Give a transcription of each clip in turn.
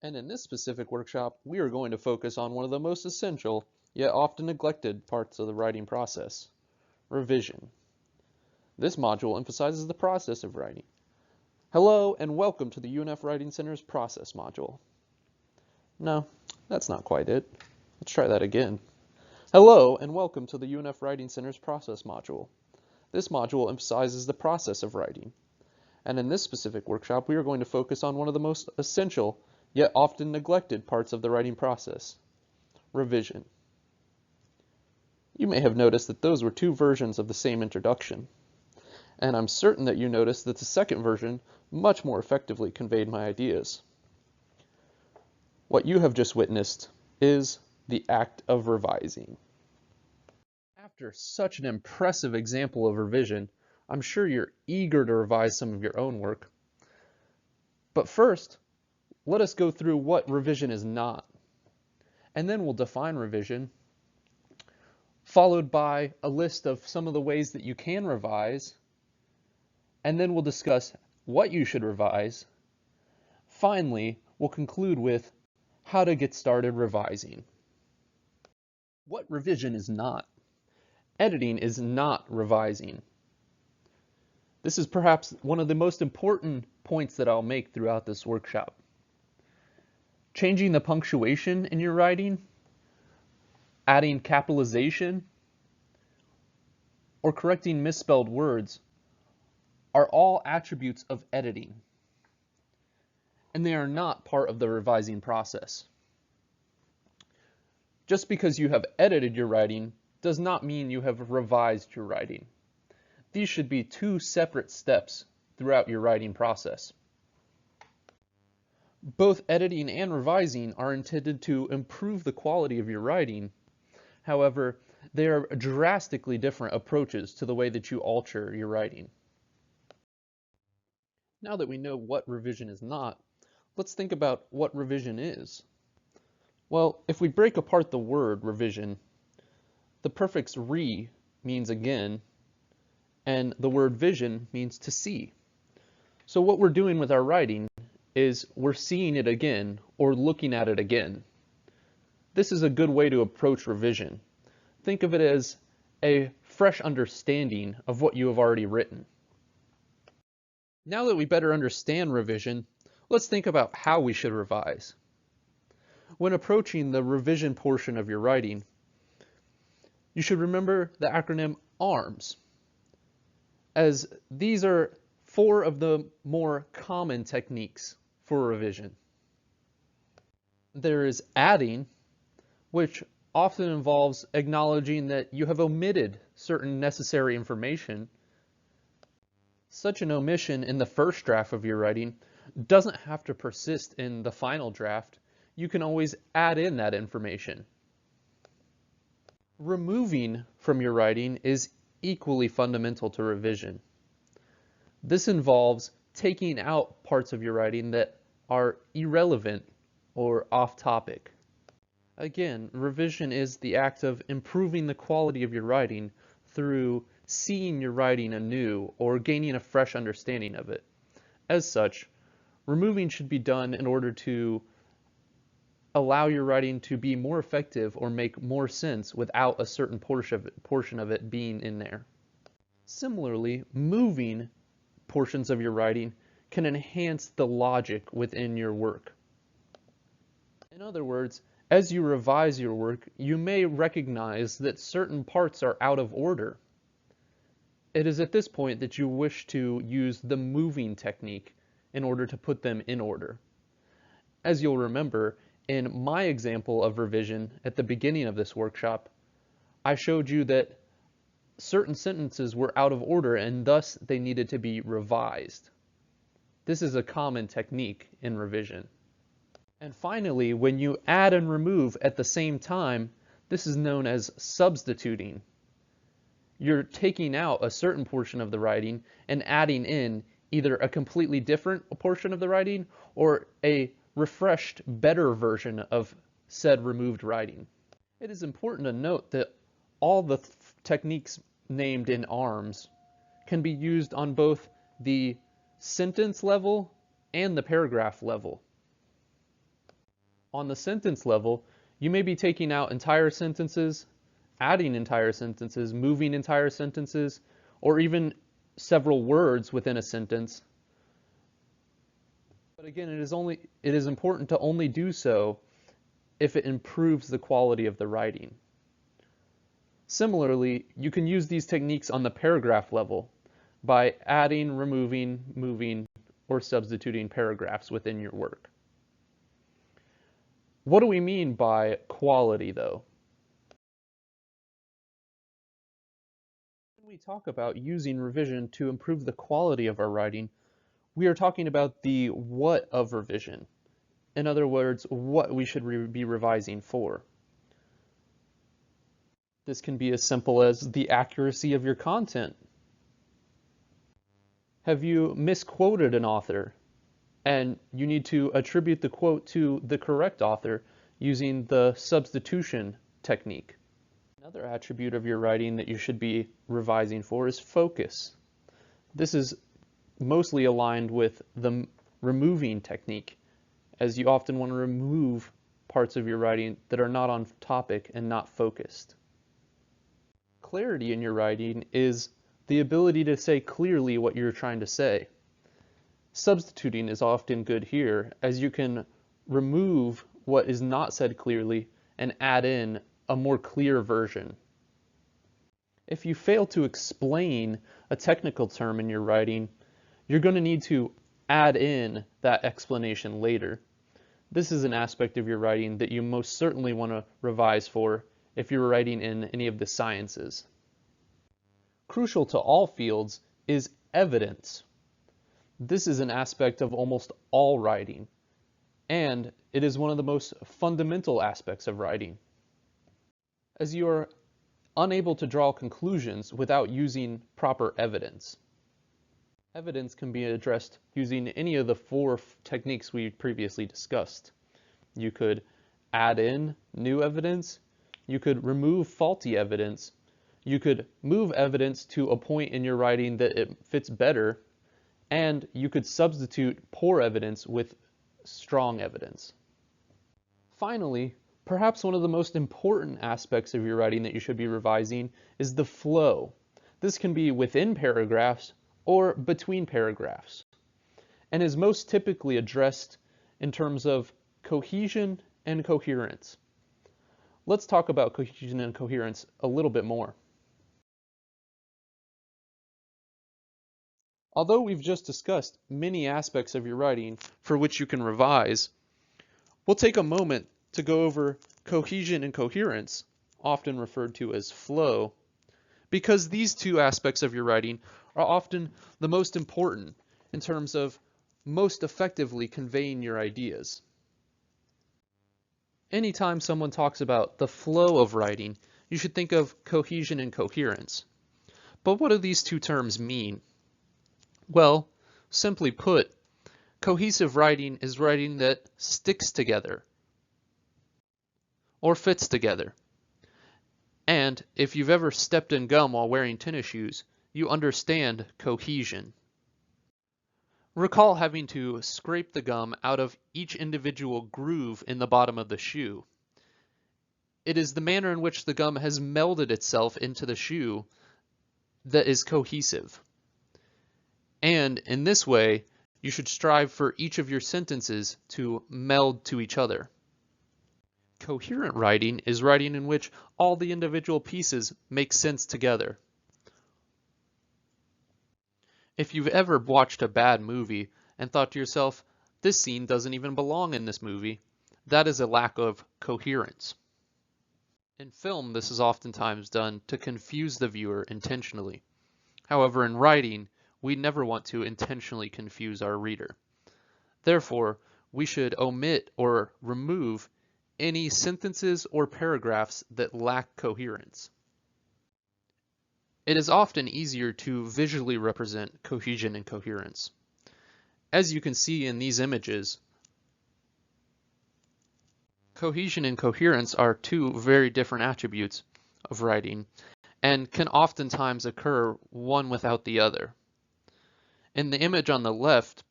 And in this specific workshop, we are going to focus on one of the most essential, yet often neglected parts of the writing process, revision. This module emphasizes the process of writing. Hello and welcome to the UNF Writing Center's process module. No, that's not quite it. Let's try that again. Hello and welcome to the UNF Writing Center's process module. This module emphasizes the process of writing. And in this specific workshop, we are going to focus on one of the most essential, yet often neglected parts of the writing process, revision. You may have noticed that those were two versions of the same introduction. And I'm certain that you noticed that the second version much more effectively conveyed my ideas. What you have just witnessed is the act of revising. After such an impressive example of revision, I'm sure you're eager to revise some of your own work. But first, let us go through what revision is not. And then we'll define revision, followed by a list of some of the ways that you can revise, and then we'll discuss what you should revise. Finally, we'll conclude with how to get started revising. What revision is not? Editing is not revising. This is perhaps one of the most important points that I'll make throughout this workshop. Changing the punctuation in your writing, adding capitalization, or correcting misspelled words are all attributes of editing, and they are not part of the revising process. Just because you have edited your writing does not mean you have revised your writing. These should be two separate steps throughout your writing process. Both editing and revising are intended to improve the quality of your writing. However, they are drastically different approaches to the way that you alter your writing. Now that we know what revision is not, let's think about what revision is. Well, if we break apart the word revision, the prefix re means again, and the word vision means to see. So what we're doing with our writing is we're seeing it again or looking at it again. This is a good way to approach revision. Think of it as a fresh understanding of what you have already written. Now that we better understand revision, let's think about how we should revise. When approaching the revision portion of your writing, you should remember the acronym ARMS, as these are four of the more common techniques for revision. There is adding, which often involves acknowledging that you have omitted certain necessary information. Such an omission in the first draft of your writing doesn't have to persist in the final draft. You can always add in that information. Removing from your writing is equally fundamental to revision. This involves taking out parts of your writing that are irrelevant or off topic. Again, revision is the act of improving the quality of your writing through seeing your writing anew or gaining a fresh understanding of it. As such, removing should be done in order to allow your writing to be more effective or make more sense without a certain portion of it being in there. Similarly, moving portions of your writing can enhance the logic within your work. In other words, as you revise your work, you may recognize that certain parts are out of order. It is at this point that you wish to use the moving technique in order to put them in order. As you'll remember, in my example of revision at the beginning of this workshop, I showed you that certain sentences were out of order and thus they needed to be revised. This is a common technique in revision. And finally, when you add and remove at the same time, this is known as substituting. You're taking out a certain portion of the writing and adding in either a completely different portion of the writing or a refreshed, better version of said removed writing. It is important to note that all the techniques named in ARMS can be used on both the sentence level and the paragraph level. On the sentence level, you may be taking out entire sentences, adding entire sentences, moving entire sentences, or even several words within a sentence. But again, it is important to only do so if it improves the quality of the writing. Similarly, you can use these techniques on the paragraph level by adding, removing, moving, or substituting paragraphs within your work. What do we mean by quality, though? When we talk about using revision to improve the quality of our writing, we are talking about the what of revision. In other words, what we should be revising for. This can be as simple as the accuracy of your content. Have you misquoted an author and you need to attribute the quote to the correct author using the substitution technique? Another attribute of your writing that you should be revising for is focus. This is mostly aligned with the removing technique, as you often want to remove parts of your writing that are not on topic and not focused. Clarity in your writing is the ability to say clearly what you're trying to say. Substituting is often good here, as you can remove what is not said clearly and add in a more clear version. If you fail to explain a technical term in your writing, you're going to need to add in that explanation later. This is an aspect of your writing that you most certainly want to revise for if you're writing in any of the sciences. Crucial to all fields is evidence. This is an aspect of almost all writing, and it is one of the most fundamental aspects of writing. As you are unable to draw conclusions without using proper evidence. Evidence can be addressed using any of the four techniques we previously discussed. You could add in new evidence, you could remove faulty evidence, you could move evidence to a point in your writing that it fits better, and you could substitute poor evidence with strong evidence. Finally, perhaps one of the most important aspects of your writing that you should be revising is the flow. This can be within paragraphs or between paragraphs, and is most typically addressed in terms of cohesion and coherence. Let's talk about cohesion and coherence a little bit more. Although we've just discussed many aspects of your writing for which you can revise, we'll take a moment to go over cohesion and coherence, often referred to as flow, because these two aspects of your writing are often the most important in terms of most effectively conveying your ideas. Anytime someone talks about the flow of writing, you should think of cohesion and coherence. But what do these two terms mean? Well, simply put, cohesive writing is writing that sticks together or fits together. And if you've ever stepped in gum while wearing tennis shoes, you understand cohesion. Recall having to scrape the gum out of each individual groove in the bottom of the shoe. It is the manner in which the gum has melded itself into the shoe that is cohesive. And in this way, you should strive for each of your sentences to meld to each other. Coherent writing is writing in which all the individual pieces make sense together. If you've ever watched a bad movie and thought to yourself, this scene doesn't even belong in this movie, that is a lack of coherence. In film, this is oftentimes done to confuse the viewer intentionally. However, in writing, we never want to intentionally confuse our reader. Therefore, we should omit or remove any sentences or paragraphs that lack coherence. It is often easier to visually represent cohesion and coherence. As you can see in these images, cohesion and coherence are two very different attributes of writing and can oftentimes occur one without the other. In the image on the left,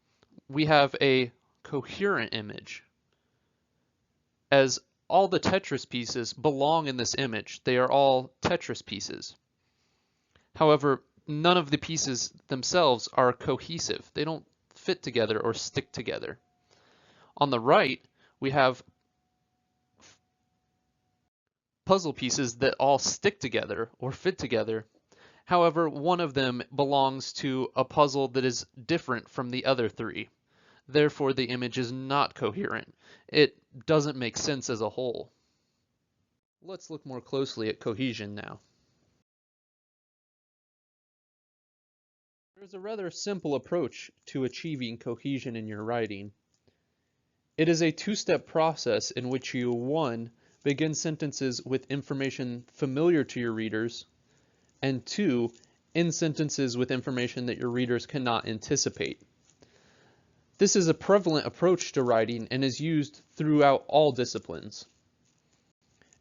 we have a coherent image. as all the Tetris pieces belong in this image. They are all Tetris pieces. However, none of the pieces themselves are cohesive. They don't fit together or stick together. On the right, we have puzzle pieces that all stick together or fit together. However, one of them belongs to a puzzle that is different from the other three. Therefore, the image is not coherent. It doesn't make sense as a whole. Let's look more closely at cohesion now. There's a rather simple approach to achieving cohesion in your writing. It is a two-step process in which you, 1, begin sentences with information familiar to your readers, and 2, end sentences with information that your readers cannot anticipate. This is a prevalent approach to writing and is used throughout all disciplines.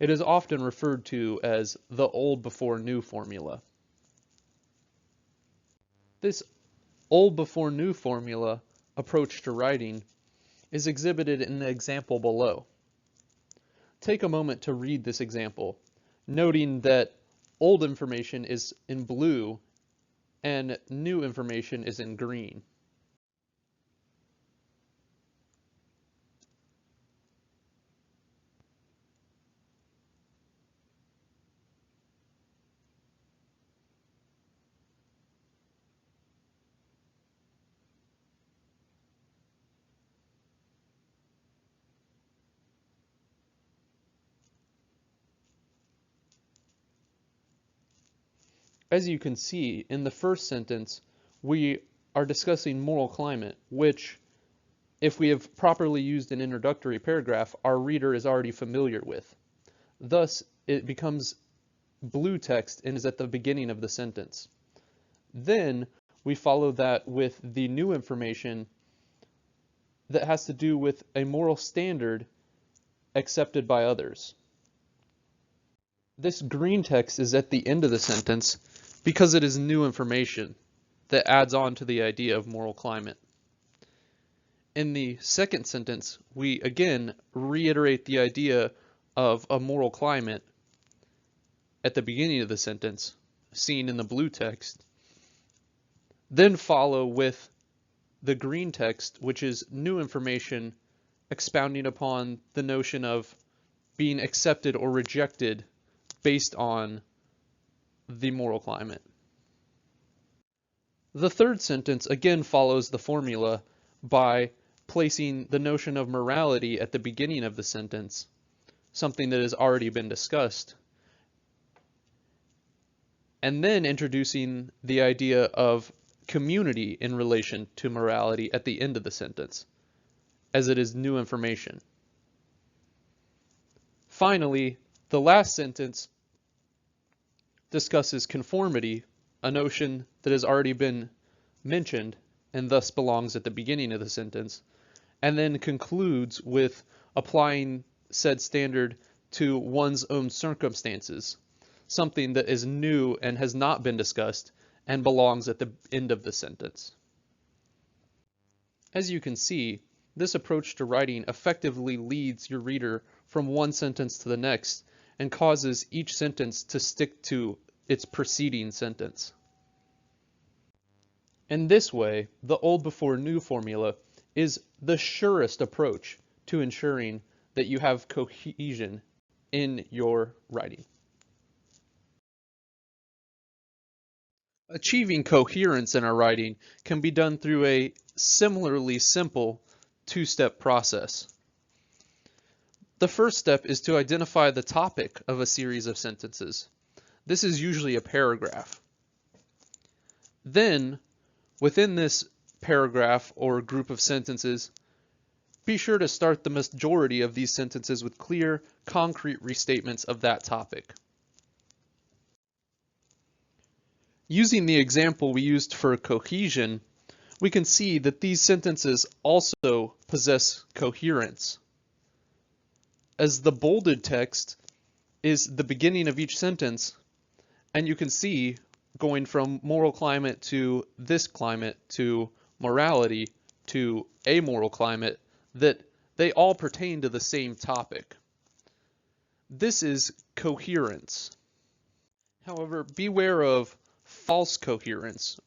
It is often referred to as the old before new formula. This old before new formula approach to writing is exhibited in the example below. Take a moment to read this example, noting that old information is in blue and new information is in green. As you can see, in the first sentence, we are discussing moral climate, which, if we have properly used an introductory paragraph, our reader is already familiar with. Thus, it becomes blue text and is at the beginning of the sentence. Then, we follow that with the new information that has to do with a moral standard accepted by others. This green text is at the end of the sentence because it is new information that adds on to the idea of moral climate. In the second sentence, we again reiterate the idea of a moral climate at the beginning of the sentence, seen in the blue text, then follow with the green text, which is new information expounding upon the notion of being accepted or rejected based on the moral climate. The third sentence again follows the formula by placing the notion of morality at the beginning of the sentence, something that has already been discussed, and then introducing the idea of community in relation to morality at the end of the sentence, as it is new information. Finally, the last sentence discusses conformity, a notion that has already been mentioned and thus belongs at the beginning of the sentence, and then concludes with applying said standard to one's own circumstances, something that is new and has not been discussed and belongs at the end of the sentence. As you can see, this approach to writing effectively leads your reader from one sentence to the next and causes each sentence to stick to its preceding sentence. In this way, the old before new formula is the surest approach to ensuring that you have cohesion in your writing. Achieving coherence in our writing can be done through a similarly simple two-step process. The first step is to identify the topic of a series of sentences. This is usually a paragraph. Then, within this paragraph or group of sentences, be sure to start the majority of these sentences with clear, concrete restatements of that topic. Using the example we used for cohesion, we can see that these sentences also possess coherence, as the bolded text is the beginning of each sentence, and you can see going from moral climate to this climate to morality to amoral climate that they all pertain to the same topic. This is coherence. However, beware of false coherence,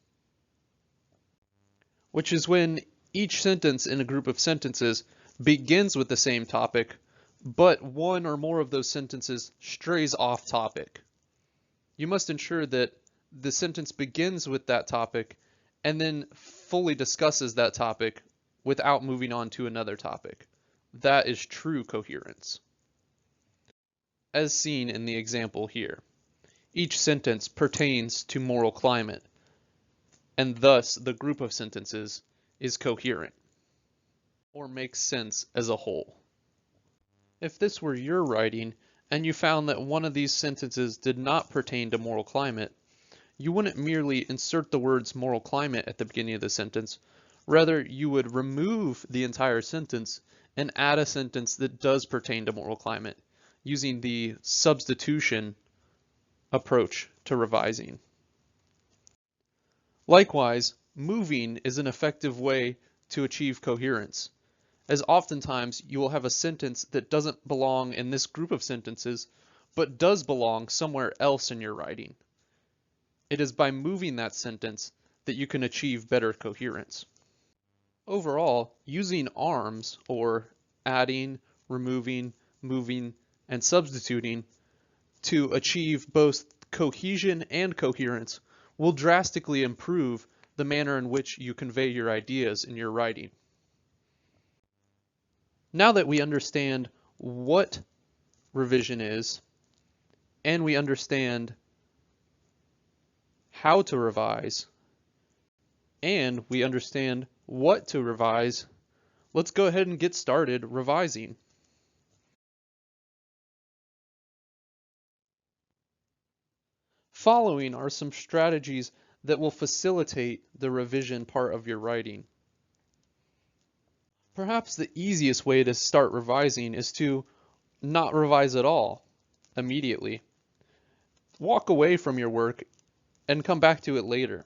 which is when each sentence in a group of sentences begins with the same topic, but one or more of those sentences strays off topic. You must ensure that the sentence begins with that topic and then fully discusses that topic without moving on to another topic. That is true coherence. As seen in the example here, each sentence pertains to moral climate, and thus the group of sentences is coherent, or makes sense as a whole. If this were your writing, and you found that one of these sentences did not pertain to moral climate, you wouldn't merely insert the words moral climate at the beginning of the sentence. Rather, you would remove the entire sentence and add a sentence that does pertain to moral climate, using the substitution approach to revising. Likewise, moving is an effective way to achieve coherence, as oftentimes you will have a sentence that doesn't belong in this group of sentences, but does belong somewhere else in your writing. It is by moving that sentence that you can achieve better coherence. Overall, using arms, or adding, removing, moving, and substituting to achieve both cohesion and coherence will drastically improve the manner in which you convey your ideas in your writing. Now that we understand what revision is, and we understand how to revise, and we understand what to revise, let's go ahead and get started revising. Following are some strategies that will facilitate the revision part of your writing. Perhaps the easiest way to start revising is to not revise at all immediately. Walk away from your work and come back to it later.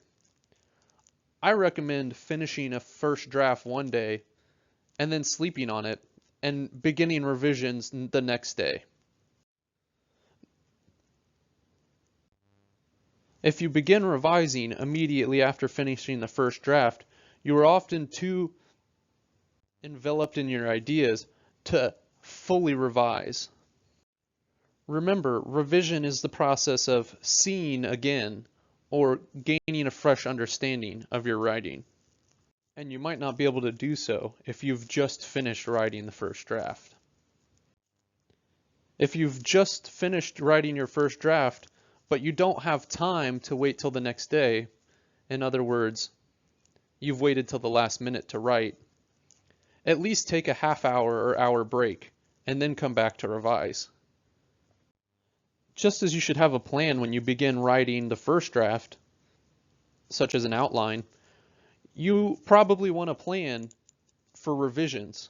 I recommend finishing a first draft one day and then sleeping on it and beginning revisions the next day. If you begin revising immediately after finishing the first draft, you are often too enveloped in your ideas to fully revise. Remember, revision is the process of seeing again or gaining a fresh understanding of your writing. And you might not be able to do so if you've just finished writing the first draft. If you've just finished writing your first draft, but you don't have time to wait till the next day, in other words, you've waited till the last minute to write, at least take a half hour or hour break and then come back to revise. Just as you should have a plan when you begin writing the first draft, such as an outline, you probably want a plan for revisions.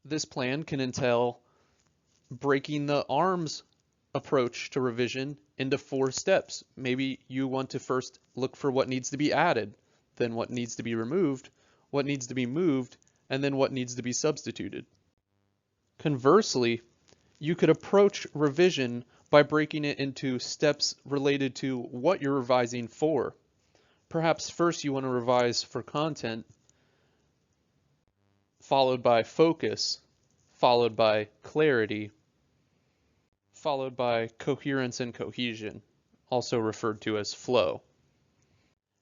This plan can entail breaking the arms approach to revision into 4 steps. Maybe you want to first look for what needs to be added, then what needs to be removed, what needs to be moved, and then what needs to be substituted. Conversely, you could approach revision by breaking it into steps related to what you're revising for. Perhaps first you want to revise for content, followed by focus, followed by clarity, followed by coherence and cohesion, also referred to as flow.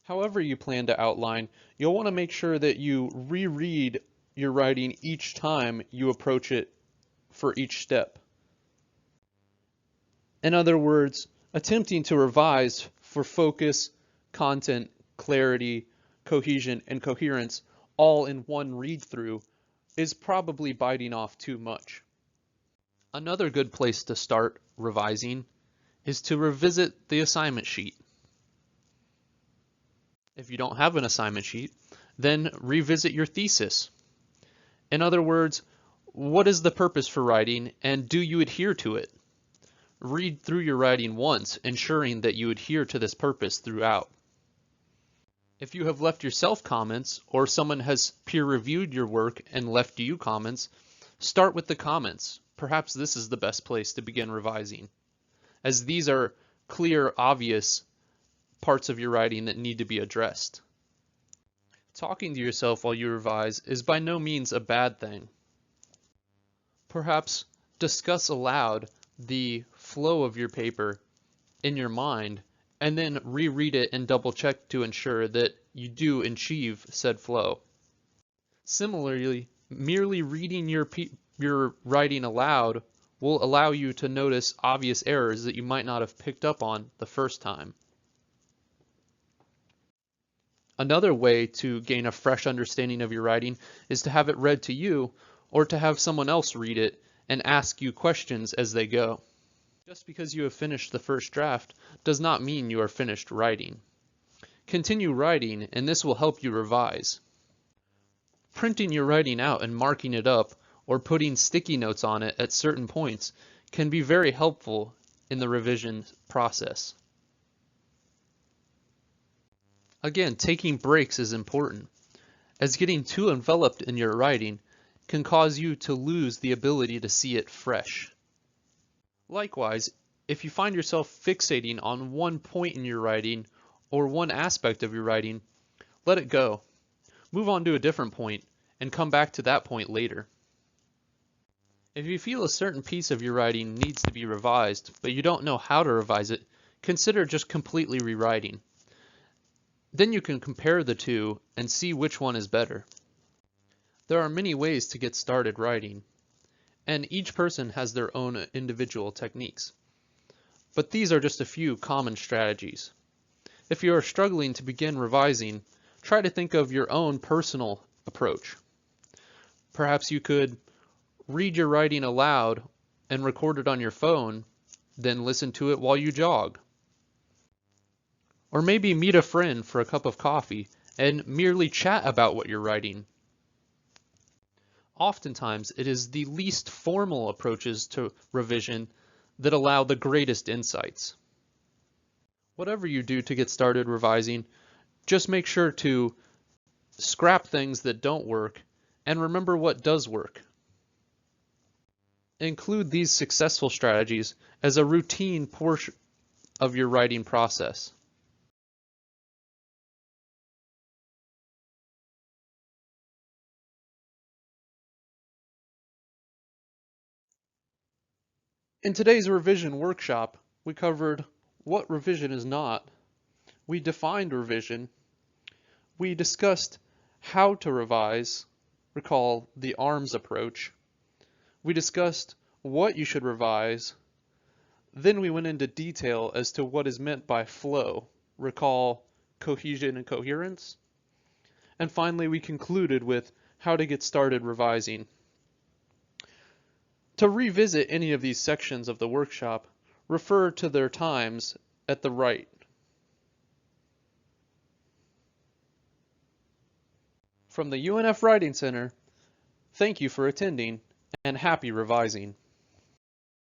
However you plan to outline, you'll want to make sure that you reread your writing each time you approach it for each step. In other words, attempting to revise for focus, content, clarity, cohesion, and coherence all in one read-through is probably biting off too much. Another good place to start revising is to revisit the assignment sheet. If you don't have an assignment sheet, then revisit your thesis. In other words, what is the purpose for writing, and do you adhere to it? Read through your writing once, ensuring that you adhere to this purpose throughout. If you have left yourself comments, or someone has peer-reviewed your work and left you comments, start with the comments. perhaps this is the best place to begin revising, as these are clear, obvious parts of your writing that need to be addressed. Talking to yourself while you revise is by no means a bad thing. Perhaps discuss aloud the flow of your paper in your mind and then reread it and double check to ensure that you do achieve said flow. Similarly, merely reading your writing aloud will allow you to notice obvious errors that you might not have picked up on the first time. Another way to gain a fresh understanding of your writing is to have it read to you or to have someone else read it and ask you questions as they go. Just because you have finished the first draft does not mean you are finished writing. Continue writing, and this will help you revise. Printing your writing out and marking it up or putting sticky notes on it at certain points can be very helpful in the revision process. Again, taking breaks is important, as getting too enveloped in your writing can cause you to lose the ability to see it fresh. Likewise, if you find yourself fixating on one point in your writing or one aspect of your writing, let it go. Move on to a different point and come back to that point later. If you feel a certain piece of your writing needs to be revised, but you don't know how to revise it, consider just completely rewriting. Then you can compare the two and see which one is better. There are many ways to get started writing, and each person has their own individual techniques. But these are just a few common strategies. If you are struggling to begin revising, try to think of your own personal approach. Perhaps you could read your writing aloud and record it on your phone, then listen to it while you jog. Or maybe meet a friend for a cup of coffee and merely chat about what you're writing. Oftentimes, it is the least formal approaches to revision that allow the greatest insights. Whatever you do to get started revising, just make sure to scrap things that don't work and remember what does work. Include these successful strategies as a routine portion of your writing process. In today's revision workshop, we covered what revision is not, we defined revision, we discussed how to revise, recall the ARMS approach, we discussed what you should revise, then we went into detail as to what is meant by flow, recall cohesion and coherence, and finally we concluded with how to get started revising. To revisit any of these sections of the workshop, refer to their times at the right. From the UNF Writing Center, thank you for attending and happy revising.